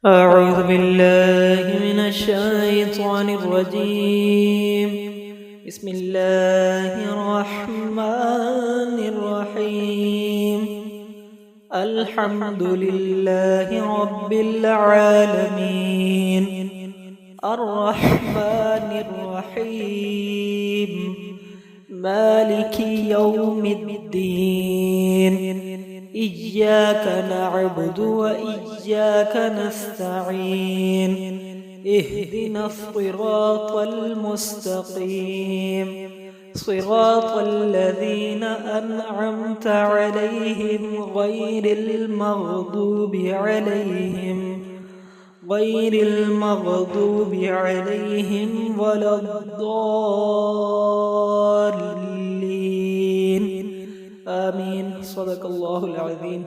أعوذ بالله من الشيطان الرجيم. بسم الله الرحمن الرحيم. الحمد لله رب العالمين الرحمن الرحيم مالك يوم الدين إياك نعبد وإياك نستعين اهدنا الصراط المستقيم صراط الذين أنعمت عليهم غير المغضوب عليهم ولا الضالين. آمين. صدق الله العظيم.